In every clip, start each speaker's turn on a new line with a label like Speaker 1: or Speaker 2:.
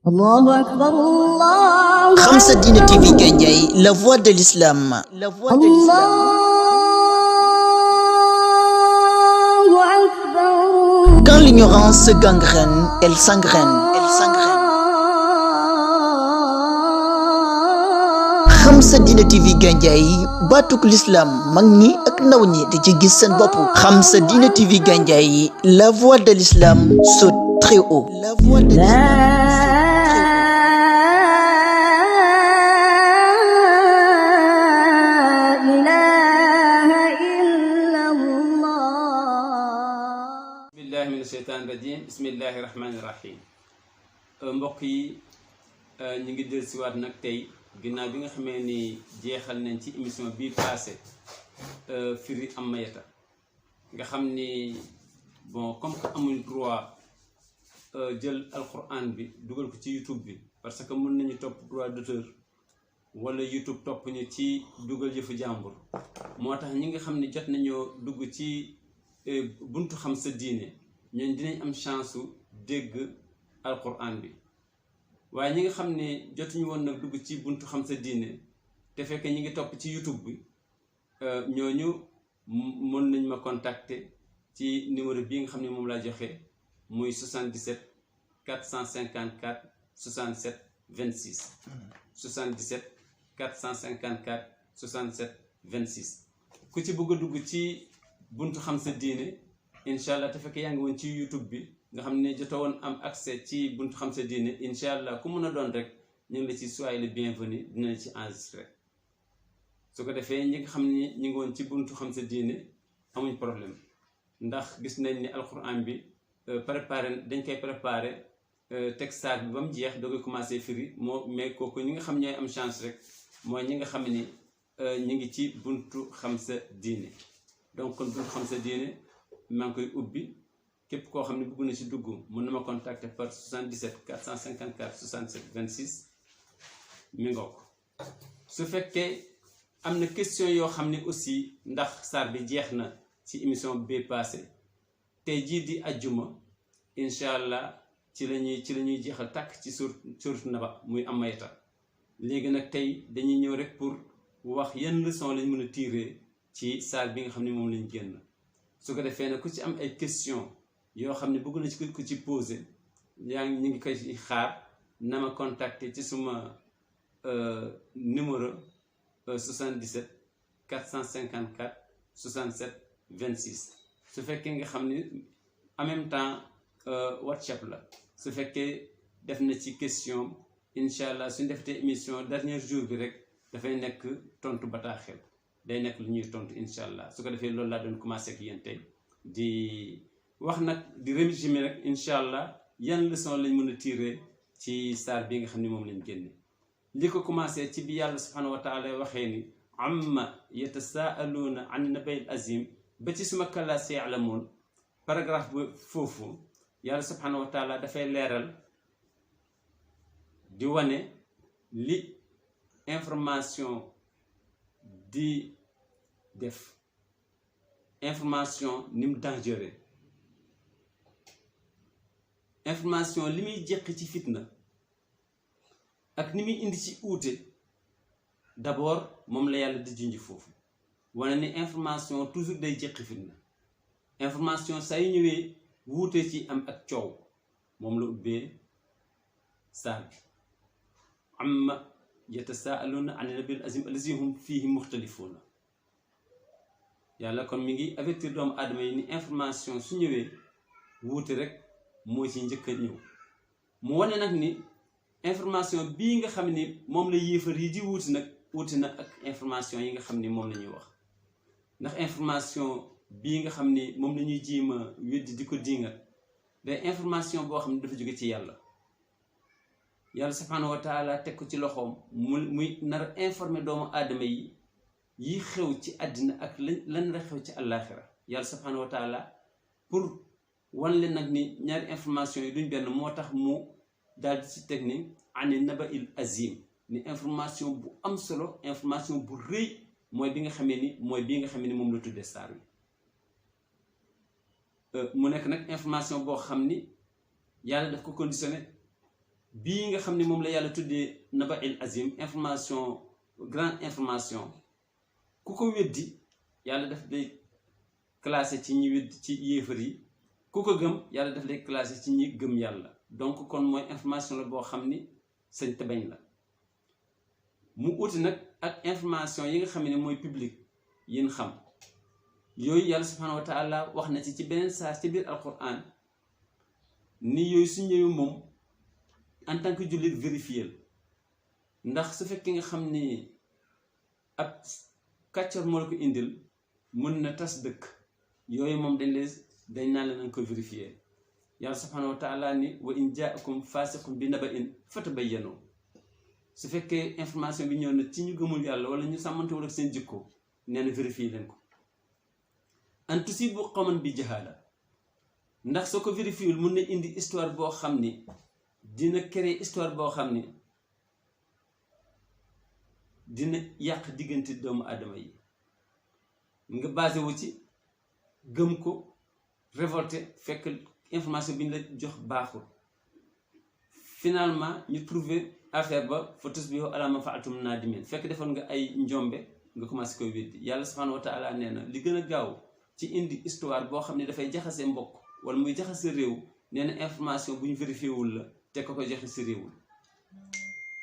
Speaker 1: Allahu Akbar, Allahu
Speaker 2: Khamsa Dine TV Gandiaye, la voix de l'islam. La voix de l'islam.
Speaker 1: Allahu Akbar.
Speaker 2: Quand l'ignorance gangrène, elle s'engraine. Elle s'engraine. Khamsa Dine TV Gandiaye, batuk l'islam, mag ñi ak ndaw ñi di ci gis seen bopp. Khamsa Dine TV Gandiaye, la voix de l'islam saute très haut. La voix de l'islam.
Speaker 3: Seytaan rajim bismillahi rahmaani rahim mbokk yi ñu ngi del siwaat nag tey ginnaaw bi nga xamee ni jeexal nañ ci émission bii passé firi Amayata nga xam ni bon comme que amuñ droit jël alquran bi dugal ko ci YouTube bi parce que mën nañu topp droit d'auteur wala YouTube topp ñu ci dugal yëfu jàmbur moo tax ñi nga xam ni jot nañoo dugg ci buntu xam sa diine ñooñ dinañ am chance su dégg alquran bi waaye ñi nga xam ne jotuñu woon nag dugg ci buntu xam sa diine te fekk ñi ngi topp ci YouTube bi ñooñu mën nañ ma contacter ci numéro bii nga xam ne moom laa joxe muy 77 454 67 26 77 454 67 26 ku ci bëgg a dugg ci buntu xam sa diine incha allah te fekk yaa ngi woon ci YouTube bi nga xam ne jotoo woon am accès ci buntu xam sa diine incha allah ku mun a doon rek ñu ngi la ci soyez le bienvenu dina la ci enregistré su ko defee ñi nga xam ne ñu ngi woon ci buntu xam sa diine amuñ problème ndax gis nañ ni alquran bi préparé dañ koy préparé teg saar bi ba mu jeex doo koy commencé firi moo mais kooku ñi nga xam ñooy am chance rek mooy ñi nga xam ni ñu ngi ci buntu xam sa diine donc kon buntu xam sa diine maa ngi koy ubbi képp koo xam ne bëgg na ci dugg mën na ma contacter par 77 454 67 26 mi ngoog su fekkee am na question yoo xam ne aussi ndax saar bi jeex na ci émission bi passé tey jii di ajjuma incha allah ci la ñuy jeexal tàkk ci surat Naba muy Amayata léegi nag tey dañuy ñëw rek pour wax yan leçon lañ mën a tirer ci saar bi nga xam ne moom lañ génn su ko defee nag ku ci am ay question yoo xam ne bëgg na ci ku ci posé ñu ngi koy xaar na ma contacter ci suma numéro 77 454 67 26 su fekkee nga xam ni en même temps WhatsApp la su fekkee def na ci question incha allah suñ defetee émission dernier jour bi rek dafay nekk tontu bataaxel day nekk lu ñuy tontu incha allah su ko defee loolu laa doon commencé ak yéen tey di wax nag di résumé rek incha allah yan leçon lañ mën a tirer ci saar bi nga xam ne moom lañ génne li ko commencé ci bi yàlla subhanahu wa taala waxee ni amma yatasaaluuna an nabayil azim ba ci suma kallaa saya'lamuun paragraphe bu foofu yàlla subhanahu wa taala dafay leeral di wane li information di def information ni mu dangereux information li muy jeqi ci fitna ak ni muy indi ci uute d'abord moom la yàlla di junj foofu wane ni information toujours day jeqi fitna information saa yu ñëwee wuute ci am ak coow moom la ubbee saar bi amma yatasaaluuna an nabil azim allazi hum fihi muxtalifuuna yàlla kon mi ngi avertir doomu aadama yi ni information su ñëwee wuute rek moo ci njëkk a ñëw mu wane nag ni information bii nga xam ni moom la yéefar yi di wuuti nag wuuti na ak information yi nga xam ni moom la ñuy wax ndax information bii nga xam ni moom la ñuy jiima weddi di ko diingat day information boo xam ne dafa jóge ci yàlla subhanahu wa taala teg ko ci loxoom muy nar a informer doomu aadama yi xew ci àddina ak lan la xew ci àllaaxira yàlla subhanahu wa taala pour wan leen nag ni ñaari information yi duñ benn moo tax mu daal di ci teg ni ani nabail azim ni information bu am solo information bu rëy mooy bi nga xamee ni moom la tuddee saar wi mu nekk nag information boo xam ni yàlla daf ko conditionné bii nga xam ne moom la yàlla tuddee naba'il azim, information, grande information, ku ko weddi yàlla daf lay classé ci ñi weddi ci yéefar yi, ku ko gëm yàlla daf lay classé ci ñi gëm yàlla. donc kon mooy information la boo xam ni sañ te bañ la. mu uti nag ak information yi nga xam ne mooy public yéen xam yooyu yàlla subhanahu wa taala wax na ci beneen saar ci biir alquran ni yooyu su ñëwee moom en tant que jullit vérifier ndax su fekkee nga xam ni ab kàccor moo la ko indil mën na tas dëkk, yooyu moom dañ naan la nañ ko vérifier. yàlla subhanahu wa taala ni wa in jaakum fasiqun bi naba'in fatabayyanu, su fekkee information bi ñëw na ci ñu gëmul yàlla wala ñu sàmmantewul ak seen jikko, nee na vérifier leen ko. an tusibu qawman bi jahala, ndax soo ko vérifier mun na indi histoire boo xam ni dina créer histoire boo xam ni dina yàq diggante doomu aadama yi, nga basé wu ci gëm ko révolté fekk information bi ñu la jox baaxul. finalement ñu trouver affaire ba fa tusbihu ala ma fa'altum nadimin, fekk defoon nga ay njombe nga commencé koy weddi. yàlla subhanahu wa taala nee na li gën a gaaw ci indi histoire boo xam ne dafay jaxase mbokk wala muy jaxase réew, nee na information bu ñu vérifié wul la te ko joxe si réewul.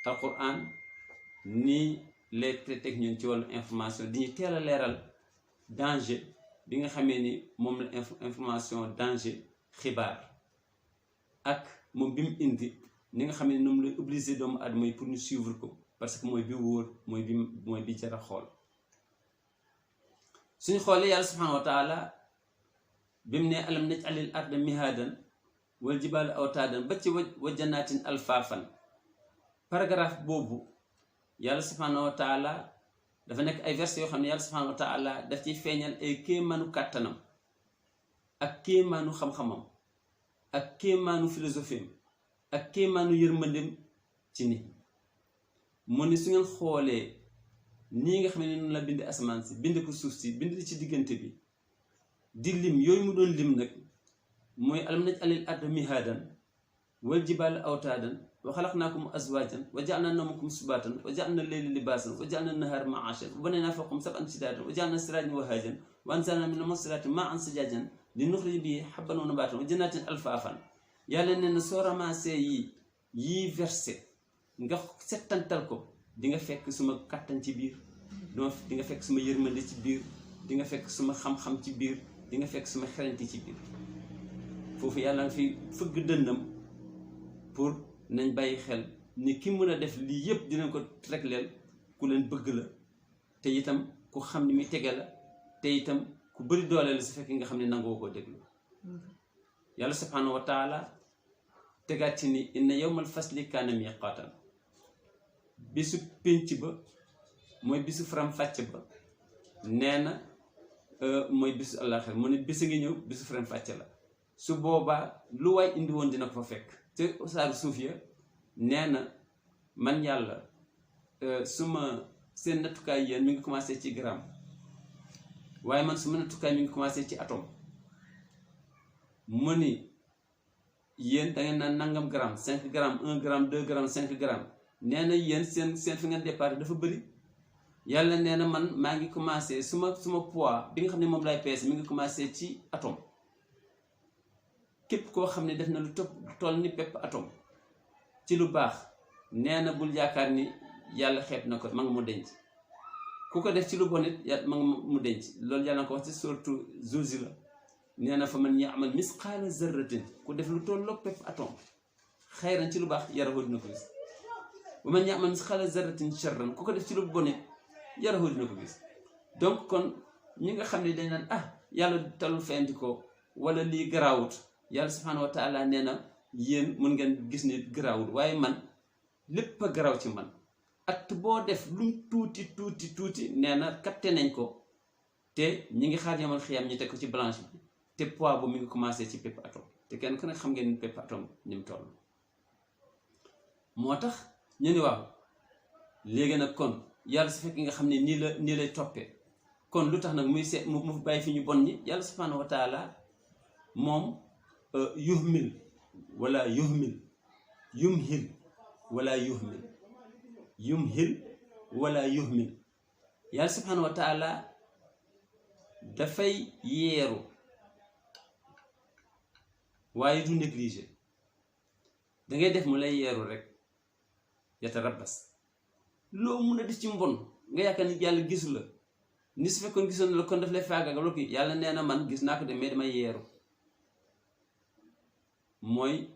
Speaker 3: alquran nii lay traité ak ñun ci wàllu information, di ñu teel a leeral danger bi nga xamee ni moom la information danger xibaar, ak moom bi mu indi ni nga xam ne moom lay obligé doomu aadama yi pour ñu suivre ko, parce que mooy bi wóor, mooy bi jar a xool. suñu xoolee yàlla subhanahu wa taala bi mu ne alam naj'alil arda mihaadan wal jibaala awtaadan ba ci wa jannaatin alfaafan, paragraphe boobu yàlla subhanahu wa taala dafa nekk ay versets yoo xam ne yàlla subhanahu wa taala daf ciy feeñal ay kéemaanu kàttanam ak kéemaanu xam-xamam ak kéemaanu philosophie ak kéemaanu yërmandem ci nit. mu ne su ngeen xoolee nii nga xam ne noonu la bind asamaan si, bind ko suuf si, bind ci diggante bi, di lim yooyu mu doon lim nag mooy alam naj'alil arda mihaadan wal jibaala awtaadan wa xalaqnaakum azwaajan wa ja'alnaa nawmakum subaatan wa ja'alnaa layla libaasan wa ja'alnaa nahaara ma'aashan wa banaynaa fawqakum sab'an shidaadan wa ja'alnaa siraajan wahaajan wa anzalnaa mina al-mu'siraati maa'an sajaajan linukhrija bihi habban wa nabaatan wa jannaatin alfaafan. yàlla nee na soo ramassé yii verset nga settantal ko, di nga fekk suma kàttan ci biir, di nga fekk suma yërmande ci biir, di nga fekk suma xam-xam ci biir, di nga fekk suma xeranti ci biir. foofu yàlla nga fi fëgg dënnam pour nañ bàyyi xel ni ki mën a def lii yépp dinañ ko regleel ku leen bëgg la, te itam ku xam ni muy tege la, te itam ku bëri doole la su fekkee nga xam ne nangoo koo déglu. yàlla subhanahu wa taala tegaat ci ni inna yawmal fasli kaana miqaatan, bisu pénc ba mooy bisu faram fàcc ba, nee na mooy bisu àllaaxira. mu ne bisu ngi ñëw bisu faram fàcc la, su boobaa lu waay indi woon dina ko fa fekk. te saaru suuf ya nee na man yàlla suma seen nattukaay yéen mi ngi commencé ci gramme, waaye man suma nattukaay mi ngi commencé ci atome. mu ni yéen da ngeen naan nangam gramme, 5 grammes, 1 gramme, 2 grammes, 5 grammes. nee na yéen seen fi ngeen départ dafa bëri. yàlla nee na man maa ngi commencé suma poids bi nga xam ne moom lay peese mi ngi commencé ci atome. képp koo xam ne def na lu toll ni pepp atome ci lu baax, nee na bul yaakaar ni yàlla xeeb na ko, ma nga mu denc. ku ko def ci lu bon it ma nga mu denc. loolu yàlla na ko wax ci surtout Zulzila, nee na fa man ya'mal misqaala zarratin, ku def lu tolloo pepp atome xayran ci lu baax yarahu dina ko gis. wa man ya'mal misqaala zarratin sharran, ku ko def ci lu bon it yarahu dina ko gis. donc kon ñi nga xam ne dañ naan yàlla talul fendi ko wala lii garaawut, yàlla subhanahu wa taala nee na yéen mun ngeen gis ni garaawut, waaye man lépp a garaaw ci man. at boo def lu tuuti nee na capté nañ ko, te ñi ngi xaar yamal xiyam ñu teg ko ci blanche bi, te poids bu mi ngi commencé ci pepp atome, te kenn ku ne xam ngeen ni pepp atome ni mu toll. moo tax ñu ni waaw léegi nag kon yàlla su fekkee nga xam ne nii lay toppee, kon lu tax nag muy mu bàyyi fi ñu bon ñi. yàlla subhanahu wa taala moom yumhil wala yuhmil yumhil wala yuhmil yàlla subhanahu wa taala dafay yeeru waaye du négliger dangay def mu lay yeeru rek yatarabbas loo mun a def ci mbon nga yaakaar ni yàlla gisu la ni su fekkoon gisoon la kon daf lay faagaagal loolu yàlla nee na man gis naa ko de mais damay yeeru mooy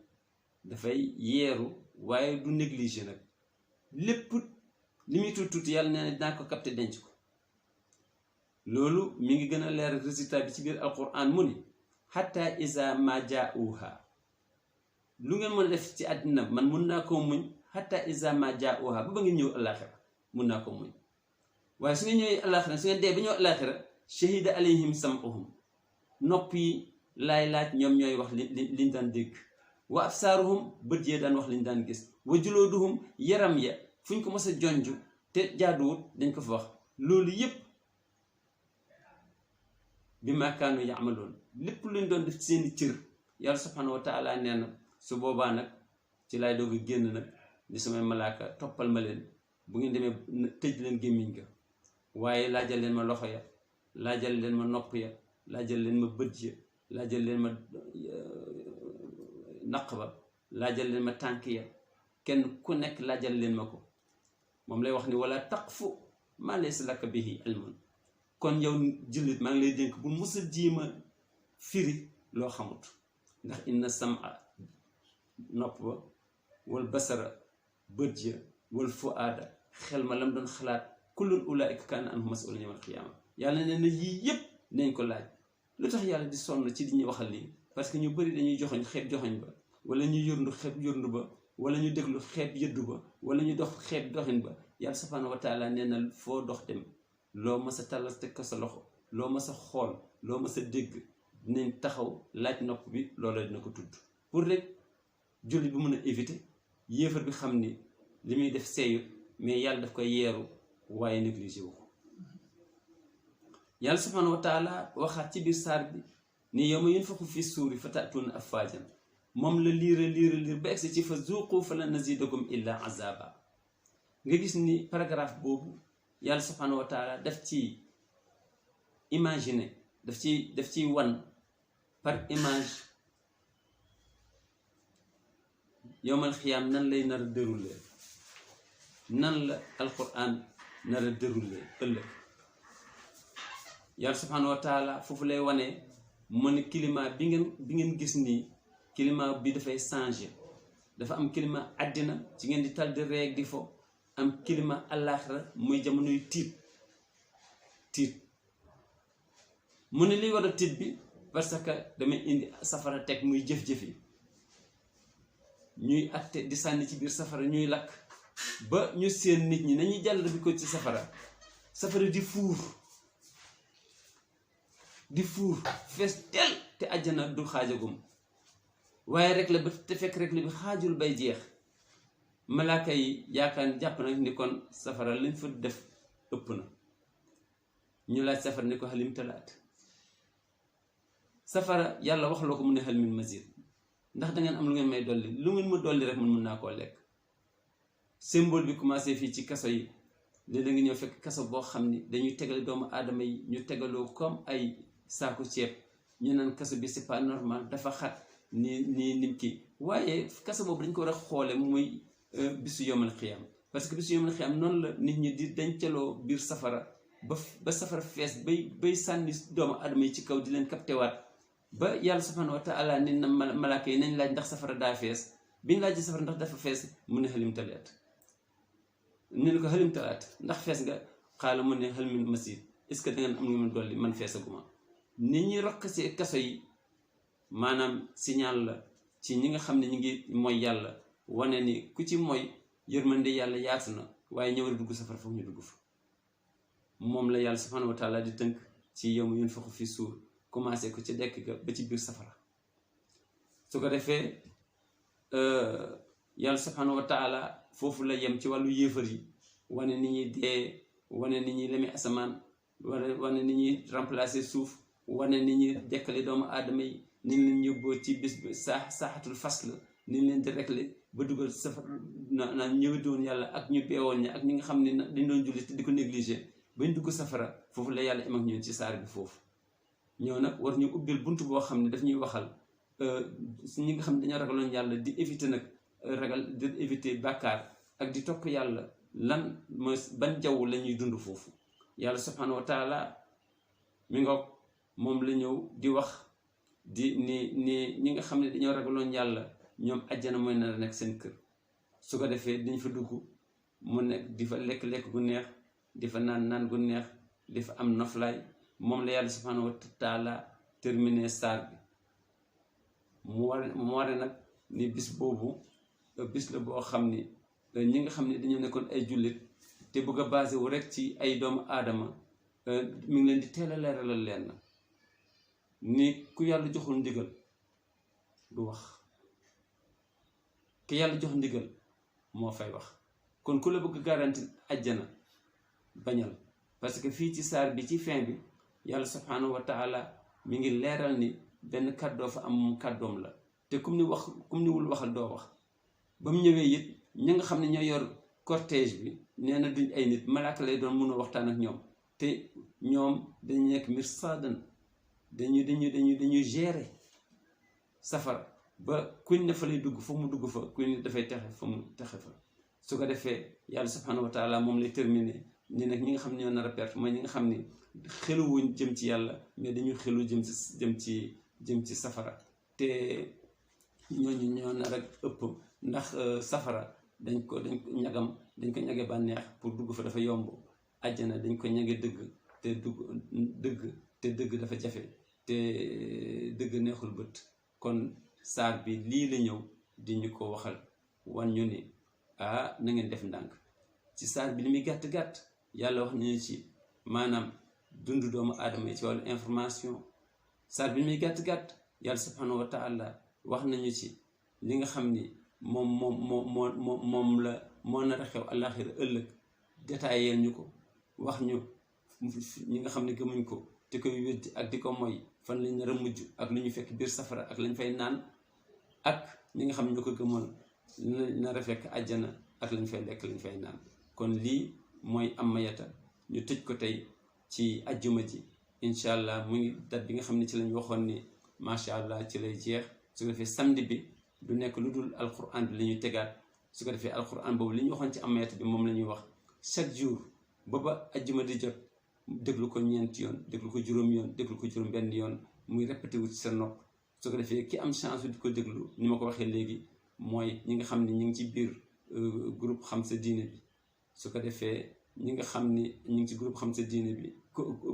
Speaker 3: dafay yeeru waaye du négliger nag lépp li muy tuuti yàlla nee na dinaa ko capté denc ko loolu mi ngi gën a leer résultat bi ci biir alquran mu ni hatta iza ma jaauha lu ngeen mën a def ci àddina man mun naa koo muñ hatta iza ma jaauha ba ngeen ñëw alaxira mun naa ko muñ waaye su ngeen ñëwee alaxira su ngeen dee ba ñëw alaxira shahida alayhim sam'uhum nopp yi laay laaj ñoom ñooy wax liñ daan dégg wa absaaruhum bët yee daan wax liñ daan gis wa julooduhum yaram ya fu ñu ko mës a jonju te jaaduwut dañ ko fa wax loolu yépp bi ma kaanu yaamaloon lépp luñ doon def ci seeni cër yàlla subhanahu wa taala nee na su boobaa nag ci laay doog a génn nag di samay malaaka toppal ma leen bu ngeen demee tëj leen gémmiñ ga waaye laajal leen ma loxo ya laajal leen ma nopp ya laajal leen ma bët ya laajal leen ma naq ba laajal leen ma tànk ya kenn ku nekk laajal leen ma ko moom lay wax ni wala taqfu ma laysa laka bihi ilmun kon yow jullit maa ngi lay dénk bu mës a jiima firi loo xamut ndax inna sam'a nopp ba wal basara bët ya wal fuaada xel ma lam doon xalaat kullun ulaika kaana anhu mas'ulan yawmal qiyaama yàlla nee na yii yépp nañ ko laaj lu tax yàlla di sonn ci di ñuy waxal lii parce que ñu bëri dañuy joxoñ xeeb joxoñ ba wala ñu yërndu xeeb yërndu ba wala ñu déglu xeeb yëddu ba wala ñu dox xeeb doxin ba yàlla subhanahu wa taala nee na foo dox dem loo mës a tàllal teg ko sa loxo loo mës a xool loo mës a dégg dinañ taxaw laaj nopp bi loola dina ko tudd pour rek julli bi mën a éviter yéefar bi xam ni li muy def seeyut mais yàlla daf koy yeeru waaye négligé wu ko yàlla subhanahu wa taala waxaat ci biir saar bi ni yawma yunfaxu fi suuri fa ta'tuuna afwaajan moom la liir ba egsi ci fa zuuqu fa lan nazidakum illa azaba nga gis ni paragraphe boobu yàlla subhanahu wa taala daf ci imaginer daf ci wan par image yowmal xiyaam nan lay nar a déroulé nan la alquran nar a déroulé ëllëg yàlla subhanahu wa taala foofu lay wane mu ne climat bi ngeen gis nii climat bi dafay changer dafa am climat àddina ci ngeen di tal di reeg di fo am climat àllaaxira muy jamonoy tiit mu ne liy war a tiit bi parce que damay indi safara teg muy jëf-jëfi ñuy atte di sànni ci biir safara ñuy lakk ba ñu seen nit ñi nañuy jàll bi ko ci safara di fuur fees del te àjjana du xaajagum waaye rek la ba te fekk rek la bi xaajul bay jeex malaaka yi yaakaar jàpp nag ni kon safara lañ fa def ëpp na ñu laaj safara ni ko xalim talaat safara yàlla wax loo ko mu ne xal min mazid ndax dangeen am lu ngeen may dolli lu ngeen ma dolli rek man mën naa koo lekk symbole bi commencé fii ci kaso yi léeg-léeg nga ñëw fekk kaso boo xam ni dañuy tegale doomu aadama yi ñu tegaloo comme ay saaku ceeb ñu naan kaso bi c'est pas normal dafa xat ni kii waaye kaso boobu dañ ko war a xoole muy bisu yomal xiyam parce que bisu yomal xiyam noonu la nit ñi di dencaloo biir safara ba safara fees bay sànni doomu aadama yi ci kaw di leen captewaat ba yàlla subhanahu wa taala ni na malaaka yi nañ laaj ndax safara daa fees biñ laaj safara ndax dafa fees mu ne xalim talaat ñu ne ko xalim talaat ndax fees nga xaala mu ne xal min masid est-ce que dangeen am nga mën dolli man feesaguma nit ñi rokk ci kaso yi maanaam signal la ci ñi nga xam ne ñi ngi mooy yàlla wane ni ku ci mooy yërmande yàlla yaatu na waaye ñëwal dugg safara foog ñu dugg fa moom la yàlla subhanahu wa taala di tënk ci yawma yunfaxu fi suur commencé ko ci dekk ga ba ci biir safara su ko defee yàlla subhanahu wa taala foofu la yem ci wàllu yéefar yi wane ni ñuy dee wane ni ñuy lemi asamaan wane ni ñuy remplacer suuf wane ni ñuy dekkale doomu aadama yi ni leen yóbboo ci bis bi saaxatul fasl ni leen di régler ba dugal safara naan ñëwati woon yàlla ak ñu beewoon ña ak ñi nga xam ne dañ doon julli te di ko négliger bañ dugg safara foofu la yàlla am ak ñun ci saar bi foofu ñëw nag war ñu ubbil bunt boo xam ne daf ñuy waxal ñi nga xam ne dañoo ragaloon yàlla di éviter nag di éviter bàkkaar ak di topp yàlla lan mooy ban jaww la ñuy dund foofu yàlla subhanahu wa taala mi ngoog moom la ñëw di wax di ni ñi nga xam ne dañoo ragaloon yàlla ñoom àjjana mooy nar a nekk seen kër su ko defee dañ fa dugg mu nekk di fa lekk-lekk gu neex di fa naan gu neex di fa am noflaay moom la yàlla subhanahu wa taala terminé saar bi mu ware nag ni bis boobu bis la boo xam ni ñi nga xam ne dañoo nekkoon ay jullit te bëgg a basé wu rek ci ay doomu aadama mi ngi leen di teel a leeralal leen na ni ku yàlla joxul ndigal du wax ki yàlla jox ndigal moo fay wax kon ku la bëgg garanti àjjana bañal parce que fii ci saar bi ci fin bi yàlla subhanahu wa taala mi ngi leeral ni benn kàddoo fa am moom kàddoom la te kum ni wul waxal doo wax ba mu ñëwee it ñi nga xam ne ñoo yor cortège bi nee na duñ ay nit malaaka lay doon mën a waxtaan ak ñoom te ñoom dañu nekk mirsaadan dañuy gérer safara ba kuñ ne fa lay dugg fa mu dugg fa kuñ ne dafay texe fa mu texe fa su ko defee yàlla subhanahu wa taala moom lay terminer ni nag ñi nga xam ne ñoo nar a perte mooy ñi nga xam ne xeluwuñ jëm ci yàlla mais dañuy xelu jëm ci safara te ñooñu ñoo nar a ëpp ndax safara dañ ko ñage bànneex pour dugg fa dafa yomb àjjana dañ ko ñage dëgg dafa jafe te dëgg neexul bët kon saar bi lii la ñëw di ñu ko waxal wan ñu ni na ngeen def ndànk ci saar bi li muy gàtt-gàtt yàlla wax nañu ci maanaam dundu doomu aadama yi ci wàllu information saar bi li muy gàtt-gàtt yàlla subhanahu wa taala wax nañu ci li nga xam ni moom la moo nar a xew àllaaxira ëllëg détaillé ñu ko wax ñu ñi nga xam ne gëmuñ ko te koy weddi ak di ko moy fan lañ nar a mujj ak lu ñu fekk biir safara ak lañ fay naan ak ñi nga xam ne ñoo ko gëmoon nar a fekk àjjana ak lañ fay lekk lañ fay naan kon lii mooy Amayata ñu tëj ko tey ci ajjuma ji incha allah mu ngi date bi nga xam ne ci lañ waxoon ni macha allah ci lay jeex su ko defee samedi bi du nekk lu dul alquran bi la ñuy tegaat su ko defee alquran boobu li ñu waxoon ci Amayata bi moom la ñuy wax chaque jour ba ajjuma di jot déglu ko ñeenti yoon déglu ko juróom yoon déglu ko juróom benn yoon muy répété wu ci sa nopp su ko defee ki am chance di ko déglu ni ma ko waxee léegi mooy ñi nga xam ne ñu ngi ci biir groupe xam sa diine bi su ko defee ñi nga xam ni ñu ngi ci groupe xam sa diine bi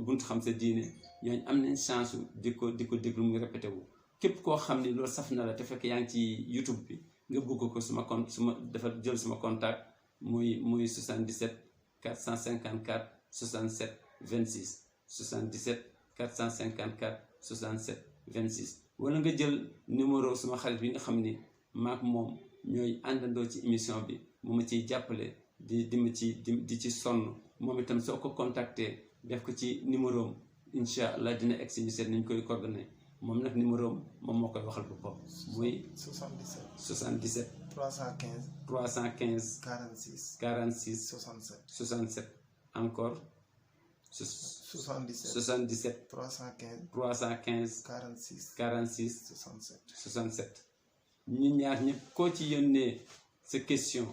Speaker 3: buntu xam sa diine ñooñu am nañ chance di ko déglu muy répété wu képp koo xam ni loolu saf na la te fekk yaa ngi ci YouTube bi nga bëgg ko dafa jël suma contact muy 77 454 67 26 77 454 67 26 wala nga jël numéro suma xarit bi nga xam ni maak moom ñooy àndandoo ci émission bi mu ma ciy jàppale di ci sonn moom itam soo ko contacté def ko ci numéro am incha allah dina egg si ñu seet nañ koy coordonné moom nag numéro am moom moo koy waxal boppam muy 77 315 46 67 encore 77 315 46 67 ñun ñaar ñëpp koo ci yónnee sa question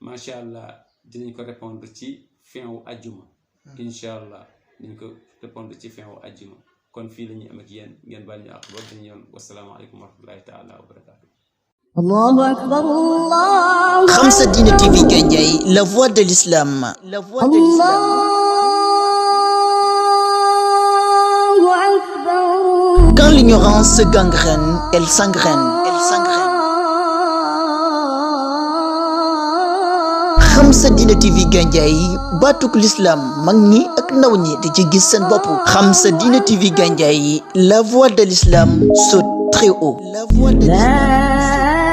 Speaker 3: macha allah dinañ ko répondre ci fin wu ajjuma incha allah dinañ ko répondre ci fin wu ajjuma kon fii la ñuy am ak yéen ngeen baal ñu ak ba benn yoon wasalaamaaleykum wa rahmatullahi taala wa barakaatu.
Speaker 1: Allahu akbar Allah.
Speaker 2: Xam sa diine TV Gandiaye, la voix de l'islam.
Speaker 1: Allahu akbar.
Speaker 2: Quand l'ignorance se gangrène, elle s'engraine. Xam sa diine TV Gandiaye, baatuk l'islam mag ñi ak ndaw ñi di ci gis seen bopp. Xam sa diine TV Gandiaye, la voix de l'islam saute très haut. La voix de l'islam.